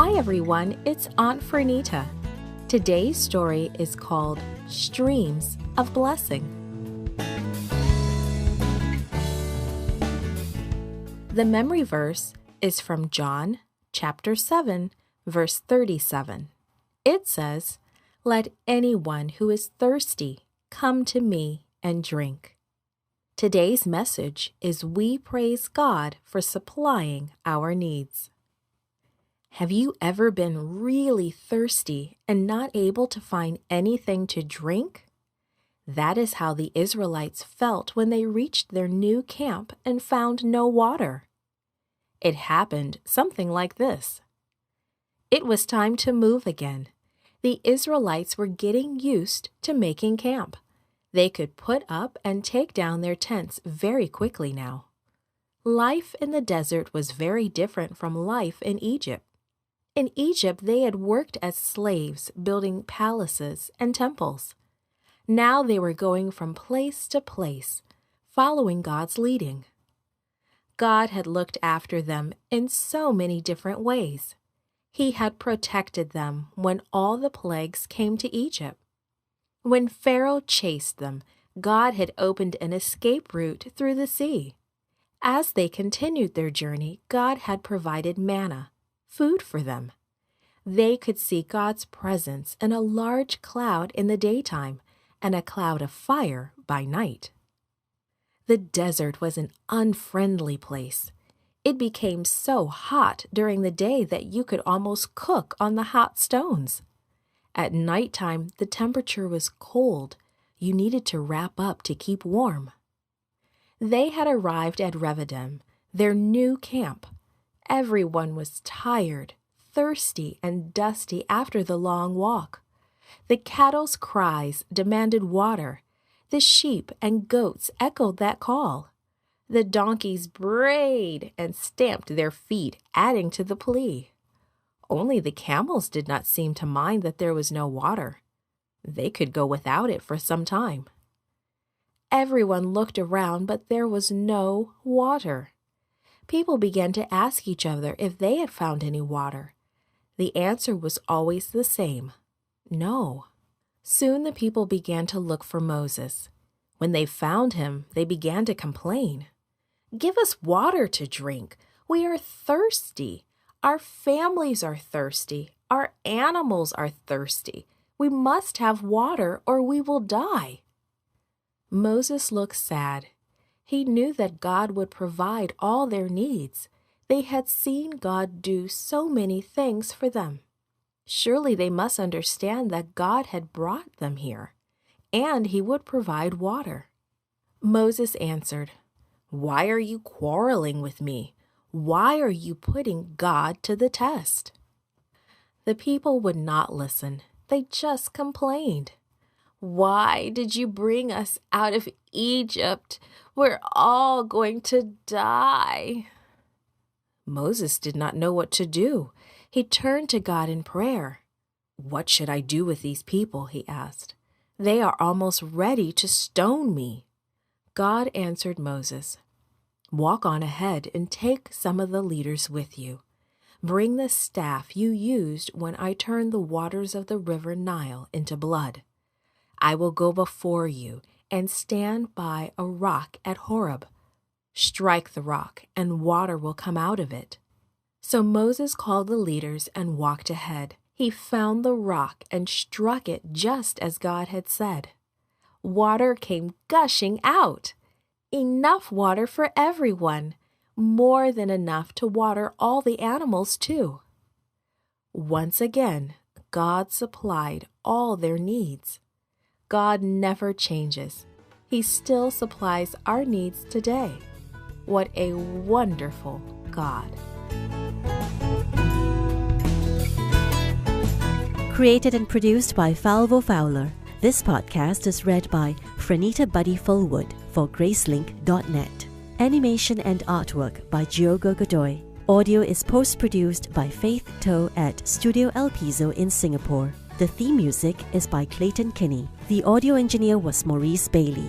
Hi everyone, it's Aunt Fernita. Today's story is called Streams of Blessing. The memory verse is from John chapter 7, verse 37. It says, "Let anyone who is thirsty come to me and drink." Today's message is we praise God for supplying our needs. Have you ever been really thirsty and not able to find anything to drink? That is how the Israelites felt when they reached their new camp and found no water. It happened something like this. It was time to move again. The Israelites were getting used to making camp. They could put up and take down their tents very quickly now. Life in the desert was very different from life in Egypt. In Egypt, they had worked as slaves, building palaces and temples. Now they were going from place to place, following God's leading. God had looked after them in so many different ways. He had protected them when all the plagues came to Egypt. When Pharaoh chased them, God had opened an escape route through the sea. As they continued their journey, God had provided manna, food for them. They could see God's presence in a large cloud in the daytime and a cloud of fire by night. The desert was an unfriendly place. It became so hot during the day that you could almost cook on the hot stones. At nighttime, the temperature was cold. You needed to wrap up to keep warm. They had arrived at Revidim, their new camp. Everyone was tired, thirsty, and dusty after the long walk. The cattle's cries demanded water. The sheep and goats echoed that call. The donkeys brayed and stamped their feet, adding to the plea. Only the camels did not seem to mind that there was no water. They could go without it for some time. Everyone looked around, but there was no water. People began to ask each other if they had found any water. The answer was always the same: no. Soon the people began to look for Moses. When they found him, they began to complain. "Give us water to drink. We are thirsty. Our families are thirsty. Our animals are thirsty. We must have water or we will die." Moses looked sad. He knew that God would provide all their needs. They had seen God do so many things for them. Surely they must understand that God had brought them here, and he would provide water. Moses answered, "Why are you quarreling with me? Why are you putting God to the test?" The people would not listen. They just complained. "Why did you bring us out of Egypt? We're all going to die." Moses did not know what to do. He turned to God in prayer. "What should I do with these people?" he asked. "They are almost ready to stone me." God answered Moses, "Walk on ahead and take some of the leaders with you. Bring the staff you used when I turned the waters of the river Nile into blood. I will go before you and stand by a rock at Horeb. Strike the rock, and water will come out of it." So Moses called the leaders and walked ahead. He found the rock and struck it just as God had said. Water came gushing out. Enough water for everyone. More than enough to water all the animals too. Once again, God supplied all their needs. God never changes. He still supplies our needs today. What a wonderful God. Created and produced by Falvo Fowler, this podcast is read by Franita Buddy Fullwood for Gracelink.net. Animation and artwork by Diogo Godoy. Audio is post-produced by Faith Toe at Studio El Piso in Singapore. The theme music is by Clayton Kinney. The audio engineer was Maurice Bailey.